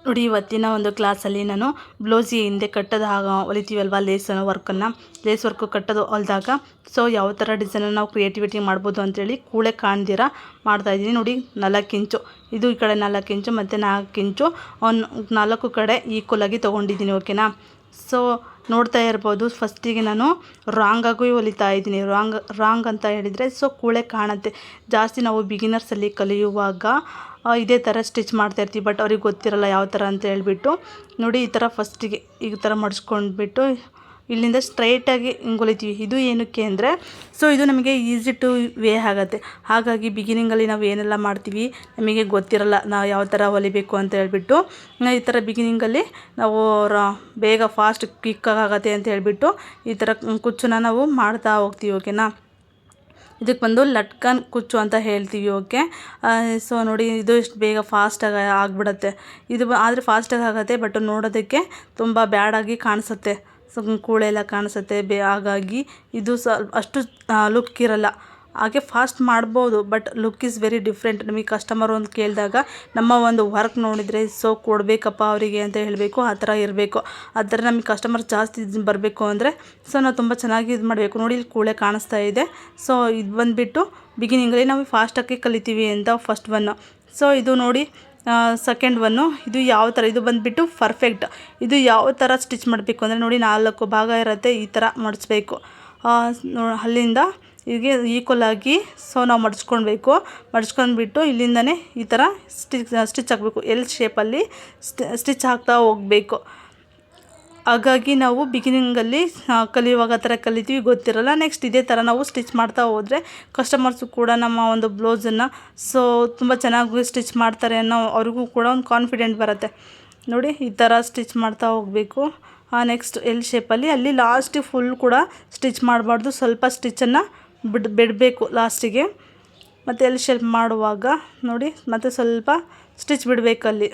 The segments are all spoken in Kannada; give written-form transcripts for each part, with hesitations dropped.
ನೋಡಿ ಇವತ್ತಿನ ಒಂದು ಕ್ಲಾಸಲ್ಲಿ ನಾನು ಬ್ಲೌಸಿಗೆ ಹಿಂದೆ ಕಟ್ಟೋದು ಹೊಲಿತೀವಲ್ವ ಲೇಸ್ ವರ್ಕು ಕಟ್ಟೋದು ಹೊಲಿದಾಗ ಸೊ ಯಾವ ಥರ ಡಿಸೈನನ್ನು ನಾವು ಕ್ರಿಯೇಟಿವಿಟಿ ಮಾಡ್ಬೋದು ಅಂತೇಳಿ ಕೂಳೆ ಕಾಣ್ದಿರ ಮಾಡ್ತಾಯಿದ್ದೀನಿ. ನೋಡಿ 4 ಇಂಚು ಇದು ಈ ಕಡೆ 4 ಇಂಚು ಮತ್ತು 4 ಇಂಚು 4 ಕಡೆ ಈಕ್ವಲಾಗಿ ತೊಗೊಂಡಿದ್ದೀನಿ. ಓಕೆನಾ. ಸೊ ನೋಡ್ತಾ ಇರ್ಬೋದು ಫಸ್ಟಿಗೆ ನಾನು ರಾಂಗಾಗಿ ಹೊಲಿತಾ ಇದ್ದೀನಿ. ರಾಂಗ್ ಅಂತ ಹೇಳಿದರೆ ಸೊ ಕೂಳೆ ಕಾಣುತ್ತೆ. ಜಾಸ್ತಿ ನಾವು ಬಿಗಿನರ್ಸಲ್ಲಿ ಕಲಿಯುವಾಗ ಇದೇ ಥರ ಸ್ಟಿಚ್ ಮಾಡ್ತಾಯಿರ್ತೀವಿ, ಬಟ್ ಅವ್ರಿಗೆ ಗೊತ್ತಿರಲ್ಲ ಯಾವ ಥರ ಅಂತ ಹೇಳ್ಬಿಟ್ಟು. ನೋಡಿ ಈ ಥರ ಫಸ್ಟಿಗೆ ಈ ಥರ ಮಡಿಸ್ಕೊಂಡ್ಬಿಟ್ಟು ಇಲ್ಲಿಂದ ಸ್ಟ್ರೈಟಾಗಿ ಹಿಂಗೆ ಹೊಲಿತೀವಿ. ಇದು ಏನಕ್ಕೆ ಅಂದರೆ ಸೊ ಇದು ನಮಗೆ ಈಸಿ ಟು ವೇ ಆಗುತ್ತೆ. ಹಾಗಾಗಿ ಬಿಗಿನಿಂಗಲ್ಲಿ ನಾವು ಏನೆಲ್ಲ ಮಾಡ್ತೀವಿ ನಮಗೆ ಗೊತ್ತಿರಲ್ಲ ನಾವು ಯಾವ ಥರ ಹೊಲಿಬೇಕು ಅಂತ ಹೇಳ್ಬಿಟ್ಟು. ಈ ಥರ ಬಿಗಿನಿಂಗಲ್ಲಿ ನಾವು ಬೇಗ ಫಾಸ್ಟ್ ಕ್ವಿಕ್ಕಾಗತ್ತೆ ಅಂತ ಹೇಳ್ಬಿಟ್ಟು ಈ ಥರ ಕುಚ್ಚನ್ನ ನಾವು ಮಾಡ್ತಾ ಹೋಗ್ತೀವಿ. ಓಕೆನಾ. ಇದಕ್ಕೆ ಬಂದು ಲಟ್ಕನ್ ಕುಚ್ಚು ಅಂತ ಹೇಳ್ತೀವಿ. ಓಕೆ. ಸೊ ನೋಡಿ ಇದು ಇಷ್ಟು ಬೇಗ ಫಾಸ್ಟಾಗಿ ಆಗಿಬಿಡತ್ತೆ. ಇದು ಆದರೆ ಫಾಸ್ಟಾಗಿ ಆಗುತ್ತೆ, ಬಟ್ ನೋಡೋದಕ್ಕೆ ತುಂಬ ಬ್ಯಾಡಾಗಿ ಕಾಣಿಸುತ್ತೆ. ಸೊ ಕೂಳೆಲ್ಲ ಕಾಣಿಸುತ್ತೆ. ಹಾಗಾಗಿ ಇದು ಅಷ್ಟು ಲುಕ್ ಇರಲ್ಲ. ಹಾಗೆ ಫಾಸ್ಟ್ ಮಾಡ್ಬೋದು, but look is very different. ನಮಗೆ ಕಸ್ಟಮರ್ ಒಂದು ಕೇಳಿದಾಗ ನಮ್ಮ ಒಂದು ವರ್ಕ್ ನೋಡಿದರೆ ಸೊ ಕೊಡಬೇಕಪ್ಪ ಅವರಿಗೆ ಅಂತ ಹೇಳಬೇಕು. ಆ ಥರ ಇರಬೇಕು. ಆ ಥರ ನಮಗೆ ಕಸ್ಟಮರ್ ಜಾಸ್ತಿ ಬರಬೇಕು ಅಂದರೆ ಸೊ ನಾವು ತುಂಬ ಚೆನ್ನಾಗಿ ಇದು ಮಾಡಬೇಕು. ನೋಡಿ ಇಲ್ಲಿ ಕೂಳೆ ಕಾಣಿಸ್ತಾ ಇದೆ. ಸೊ ಇದು ಬಂದುಬಿಟ್ಟು ಬಿಗಿನಿಂಗಲ್ಲಿ ನಾವು ಫಾಸ್ಟಾಗಿ ಕಲಿತೀವಿ ಅಂತ ಫಸ್ಟ್ ಒನ್ನು. ಸೊ ಇದು ನೋಡಿ ಸೆಕೆಂಡ್ ಒನ್ನು. ಇದು ಯಾವ ಥರ ಇದು ಬಂದುಬಿಟ್ಟು ಪರ್ಫೆಕ್ಟ್. ಇದು ಯಾವ ಥರ ಸ್ಟಿಚ್ ಮಾಡಬೇಕು ಅಂದರೆ ನೋಡಿ 4 ಭಾಗ ಇರುತ್ತೆ, ಈ ಥರ ಮಡಿಸ್ಬೇಕು. ಅಲ್ಲಿಂದ ಹೀಗೆ ಈಕ್ವಲಾಗಿ ಸೊ ನಾವು ಮಡಿಸ್ಕೊಂಡ್ಬಿಟ್ಟು ಇಲ್ಲಿಂದನೇ ಈ ಥರ ಸ್ಟಿಚ್ ಹಾಕಬೇಕು. ಎಲ್ ಶೇಪಲ್ಲಿ ಸ್ಟಿಚ್ ಹಾಕ್ತಾ ಹೋಗಬೇಕು. ಹಾಗಾಗಿ ನಾವು ಬಿಗಿನಿಂಗಲ್ಲಿ ಕಲಿಯುವಾಗ ಆ ಥರ ಕಲಿತೀವಿ, ಗೊತ್ತಿರಲ್ಲ. ನೆಕ್ಸ್ಟ್ ಇದೇ ಥರ ನಾವು ಸ್ಟಿಚ್ ಮಾಡ್ತಾ ಹೋದರೆ ಕಸ್ಟಮರ್ಸು ಕೂಡ ನಮ್ಮ ಒಂದು ಬ್ಲೌಸನ್ನು ಸೊ ತುಂಬ ಚೆನ್ನಾಗಿ ಸ್ಟಿಚ್ ಮಾಡ್ತಾರೆ ಅನ್ನೋ ಅವ್ರಿಗೂ ಕೂಡ ಒಂದು ಕಾನ್ಫಿಡೆಂಟ್ ಬರುತ್ತೆ. ನೋಡಿ ಈ ಥರ ಸ್ಟಿಚ್ ಮಾಡ್ತಾ ಹೋಗಬೇಕು. ನೆಕ್ಸ್ಟ್ ಎಲ್ ಶೇಪಲ್ಲಿ ಅಲ್ಲಿ ಲಾಸ್ಟಿಗೆ ಫುಲ್ ಕೂಡ ಸ್ಟಿಚ್ ಮಾಡಬಾರ್ದು, ಸ್ವಲ್ಪ ಸ್ಟಿಚ್ಚನ್ನು ಬಿಡಬೇಕು ಲಾಸ್ಟಿಗೆ. ಮತ್ತು ಎಲ್ ಶೇಪ್ ಮಾಡುವಾಗ ನೋಡಿ ಮತ್ತು ಸ್ವಲ್ಪ ಸ್ಟಿಚ್ ಬಿಡಬೇಕಲ್ಲಿ.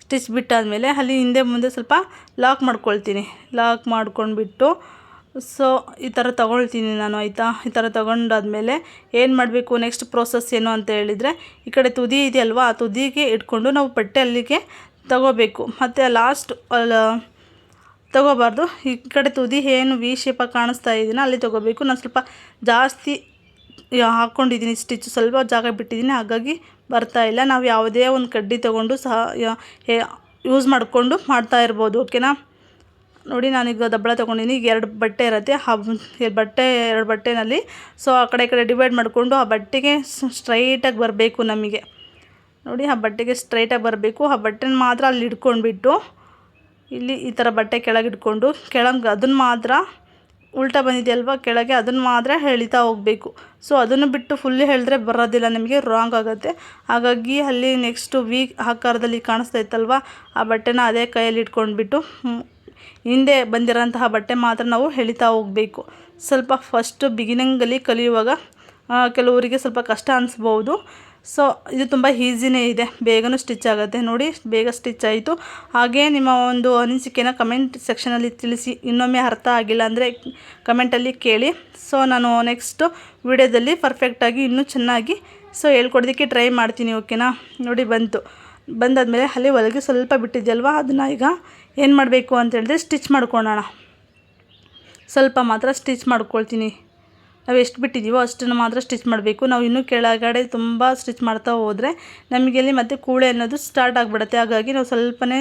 ಸ್ಟಿಚ್ ಬಿಟ್ಟಾದಮೇಲೆ ಅಲ್ಲಿ ಹಿಂದೆ ಮುಂದೆ ಸ್ವಲ್ಪ ಲಾಕ್ ಮಾಡ್ಕೊಳ್ತೀನಿ. ಲಾಕ್ ಮಾಡ್ಕೊಂಡ್ಬಿಟ್ಟು ಸೊ ಈ ಥರ ತೊಗೊಳ್ತೀನಿ ನಾನು. ಆಯಿತಾ. ಈ ಥರ ತೊಗೊಂಡಾದ್ಮೇಲೆ ಏನು ಮಾಡಬೇಕು ನೆಕ್ಸ್ಟ್ ಪ್ರೋಸೆಸ್ ಏನು ಅಂತ ಹೇಳಿದರೆ ಈ ಕಡೆ ತುದಿ ಇದೆಯಲ್ವಾ, ಆ ತುದಿಗೆ ಇಟ್ಕೊಂಡು ನಾವು ಬಟ್ಟೆ ಅಲ್ಲಿಗೆ ತಗೋಬೇಕು. ಮತ್ತು ಲಾಸ್ಟ್ ತಗೋಬಾರ್ದು. ಈ ಕಡೆ ತುದಿ ಏನು ವಿ ಶೇಪಾಗಿ ಕಾಣಿಸ್ತಾ ಇದೀನ ಅಲ್ಲಿ ತೊಗೋಬೇಕು. ನಾನು ಸ್ವಲ್ಪ ಜಾಸ್ತಿ ಹಾಕ್ಕೊಂಡಿದ್ದೀನಿ ಸ್ಟಿಚ್, ಸ್ವಲ್ಪ ಜಾಗ ಬಿಟ್ಟಿದ್ದೀನಿ, ಹಾಗಾಗಿ ಬರ್ತಾಯಿಲ್ಲ. ನಾವು ಯಾವುದೇ ಒಂದು ಕಡ್ಡಿ ತೊಗೊಂಡು ಸಹ ಯೂಸ್ ಮಾಡಿಕೊಂಡು ಮಾಡ್ತಾ ಇರ್ಬೋದು. ಓಕೆನಾ. ನೋಡಿ ನಾನೀಗ ದಬ್ಬಳ ತೊಗೊಂಡಿದ್ದೀನಿ. ಈಗ 2 ಬಟ್ಟೆ ಇರುತ್ತೆ. ಎರಡು ಬಟ್ಟೆನಲ್ಲಿ ಸೊ ಆ ಕಡೆ ಈ ಕಡೆ ಡಿವೈಡ್ ಮಾಡಿಕೊಂಡು ಆ ಬಟ್ಟೆಗೆ ಸ್ಟ್ರೈಟಾಗಿ ಬರಬೇಕು ನಮಗೆ. ನೋಡಿ ಆ ಬಟ್ಟೆಗೆ ಸ್ಟ್ರೈಟಾಗಿ ಬರಬೇಕು. ಆ ಬಟ್ಟೆನ ಮಾತ್ರ ಅಲ್ಲಿ ಇಟ್ಕೊಂಡ್ಬಿಟ್ಟು ಇಲ್ಲಿ ಈ ಥರ ಬಟ್ಟೆ ಕೆಳಗೆ ಇಟ್ಕೊಂಡು ಕೆಳಗೆ ಅದನ್ನು ಮಾತ್ರ ಉಲ್ಟಾ ಬಂದಿದೆಯಲ್ವ ಕೆಳಗೆ ಅದನ್ನು ಮಾತ್ರ ಎಳಿತಾ ಹೋಗಬೇಕು. ಸೊ ಅದನ್ನು ಬಿಟ್ಟು ಫುಲ್ಲಿ ಎಳೆದ್ರೆ ಬರೋದಿಲ್ಲ, ನಿಮಗೆ ರಾಂಗ್ ಆಗುತ್ತೆ. ಹಾಗಾಗಿ ಅಲ್ಲಿ ನೆಕ್ಸ್ಟು ಆಕಾರದಲ್ಲಿ ಕಾಣಿಸ್ತಾ ಇತ್ತಲ್ವ ಆ ಬಟ್ಟೆನ ಅದೇ ಕೈಯಲ್ಲಿ ಇಟ್ಕೊಂಡ್ಬಿಟ್ಟು ಹಿಂದೆ ಬಂದಿರೋಂತಹ ಬಟ್ಟೆ ಮಾತ್ರ ನಾವು ಎಳಿತಾ ಹೋಗಬೇಕು. ಸ್ವಲ್ಪ ಫಸ್ಟು ಬಿಗಿನಿಂಗಲ್ಲಿ ಕಲಿಯುವಾಗ ಕೆಲವರಿಗೆ ಸ್ವಲ್ಪ ಕಷ್ಟ ಅನಿಸ್ಬೋದು. ಸೊ ಇದು ತುಂಬ ಈಸಿನೇ ಇದೆ, ಬೇಗನೂ ಸ್ಟಿಚ್ ಆಗುತ್ತೆ. ನೋಡಿ ಬೇಗ ಸ್ಟಿಚ್ ಆಯಿತು. ಹಾಗೇ ನಿಮ್ಮ ಒಂದು ಅನಿಸಿಕೆನ ಕಮೆಂಟ್ ಸೆಕ್ಷನಲ್ಲಿ ತಿಳಿಸಿ. ಇನ್ನೊಮ್ಮೆ ಅರ್ಥ ಆಗಿಲ್ಲ ಅಂದರೆ ಕಮೆಂಟಲ್ಲಿ ಕೇಳಿ. ಸೊ ನಾನು ನೆಕ್ಸ್ಟು ವಿಡಿಯೋದಲ್ಲಿ ಪರ್ಫೆಕ್ಟಾಗಿ ಇನ್ನೂ ಚೆನ್ನಾಗಿ ಸೊ ಹೇಳ್ಕೊಡೋದಕ್ಕೆ ಟ್ರೈ ಮಾಡ್ತೀನಿ. ಓಕೆನಾ. ನೋಡಿ ಬಂದಾದಮೇಲೆ ಅಲ್ಲಿ ಒಳಗೆ ಸ್ವಲ್ಪ ಬಿಟ್ಟಿದೆಯಲ್ವ ಅದನ್ನು ಈಗ ಏನು ಮಾಡಬೇಕು ಅಂತ ಹೇಳಿದ್ರೆ ಸ್ಟಿಚ್ ಮಾಡ್ಕೊಳ್ಳೋಣ. ಸ್ವಲ್ಪ ಮಾತ್ರ ಸ್ಟಿಚ್ ಮಾಡ್ಕೊಳ್ತೀನಿ. ನಾವು ಎಷ್ಟು ಬಿಟ್ಟಿದ್ದೀವೋ ಅಷ್ಟನ್ನು ಮಾತ್ರ ಸ್ಟಿಚ್ ಮಾಡಬೇಕು. ನಾವು ಇನ್ನೂ ಕೆಳಗಡೆ ತುಂಬ ಸ್ಟಿಚ್ ಮಾಡ್ತಾ ಹೋದರೆ ನಮಗೆ ಅಲ್ಲಿ ಮತ್ತು ಕೂಳೆ ಅನ್ನೋದು ಸ್ಟಾರ್ಟ್ ಆಗಿಬಿಡುತ್ತೆ. ಹಾಗಾಗಿ ನಾವು ಸ್ವಲ್ಪನೇ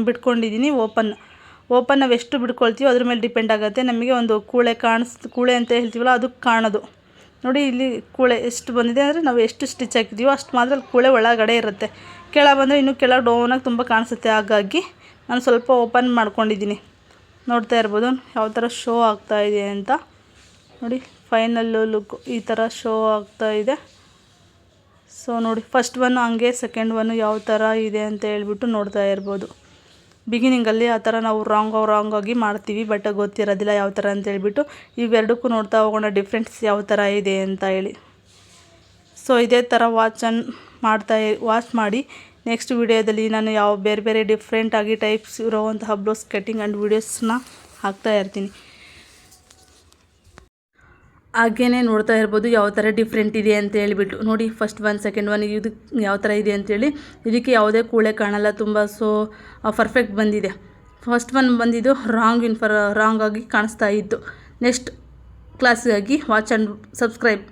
ಬಿಟ್ಕೊಂಡಿದ್ದೀನಿ. ಓಪನ್ ನಾವು ಎಷ್ಟು ಬಿಟ್ಕೊಳ್ತೀವೋ ಅದ್ರ ಮೇಲೆ ಡಿಪೆಂಡ್ ಆಗುತ್ತೆ. ನಮಗೆ ಒಂದು ಕೂಳೆ ಅಂತ ಹೇಳ್ತೀವಲ್ಲ ಅದು ಕಾಣೋದು. ನೋಡಿ ಇಲ್ಲಿ ಕೂಳೆ ಎಷ್ಟು ಬಂದಿದೆ ಅಂದರೆ ನಾವು ಎಷ್ಟು ಸ್ಟಿಚ್ ಹಾಕಿದ್ದೀವೋ ಅಷ್ಟು ಮಾತ್ರ ಅಲ್ಲಿ ಕೂಳೆ ಒಳಗಡೆ ಇರುತ್ತೆ. ಕೆಳಗೆ ಬಂದರೆ ಇನ್ನೂ ಕೆಳಗೆ ಡೌನಾಗಿ ತುಂಬ ಕಾಣಿಸುತ್ತೆ. ಹಾಗಾಗಿ ನಾನು ಸ್ವಲ್ಪ ಓಪನ್ ಮಾಡ್ಕೊಂಡಿದ್ದೀನಿ. ನೋಡ್ತಾ ಇರ್ಬೋದು ಯಾವ ಥರ ಶೋ ಆಗ್ತಾಯಿದೆ ಅಂತ. ನೋಡಿ ಫೈನಲ್ಲು ಲುಕ್ ಈ ಥರ ಶೋ ಆಗ್ತಾಯಿದೆ. ಸೊ ನೋಡಿ ಫಸ್ಟ್ ಒನ್ನು ಹಂಗೆ ಸೆಕೆಂಡ್ ಒನ್ನು ಯಾವ ಥರ ಇದೆ ಅಂತ ಹೇಳ್ಬಿಟ್ಟು ನೋಡ್ತಾ ಇರ್ಬೋದು. ಬಿಗಿನಿಂಗಲ್ಲಿ ಆ ಥರ ನಾವು ರಾಂಗಾಗಿ ಮಾಡ್ತೀವಿ, ಬಟ್ ಗೊತ್ತಿರೋದಿಲ್ಲ ಯಾವ ಥರ ಅಂತ ಹೇಳ್ಬಿಟ್ಟು. ಇವೆರಡಕ್ಕೂ ನೋಡ್ತಾ ಹೋಗೋಣ ಡಿಫ್ರೆನ್ಸ್ ಯಾವ ಥರ ಇದೆ ಅಂತ ಹೇಳಿ. ಸೊ ಇದೇ ಥರ ವಾಚ್ ಮಾಡಿ ನೆಕ್ಸ್ಟ್ ವಿಡಿಯೋದಲ್ಲಿ ನಾನು ಬೇರೆ ಬೇರೆ ಡಿಫ್ರೆಂಟಾಗಿ ಟೈಪ್ಸ್ ಇರೋವಂತಹ ಬ್ಲೌಸ್ ಕಟ್ಟಿಂಗ್ ಆ್ಯಂಡ್ ವೀಡಿಯೋಸ್ನ ಹಾಕ್ತಾ ಇರ್ತೀನಿ. ಹಾಗೇ ನೋಡ್ತಾ ಇರ್ಬೋದು ಯಾವ ಥರ ಡಿಫ್ರೆಂಟ್ ಇದೆ ಅಂತ ಹೇಳ್ಬಿಟ್ಟು. ನೋಡಿ ಫಸ್ಟ್ ಒನ್ ಸೆಕೆಂಡ್ ಒನ್ ಇದು ಯಾವ ಥರ ಇದೆ ಅಂತೇಳಿ. ಇದಕ್ಕೆ ಯಾವುದೇ ಕೂಳೆ ಕಾಣಲ್ಲ, ತುಂಬ ಪರ್ಫೆಕ್ಟ್ ಬಂದಿದೆ. ಫಸ್ಟ್ ಒನ್ ಬಂದಿದ್ದು ರಾಂಗ್ ಆಗಿ ಕಾಣಿಸ್ತಾ ಇತ್ತು. ನೆಕ್ಸ್ಟ್ ಕ್ಲಾಸಿಗಾಗಿ ವಾಚ್ ಆ್ಯಂಡ್ ಸಬ್ಸ್ಕ್ರೈಬ್.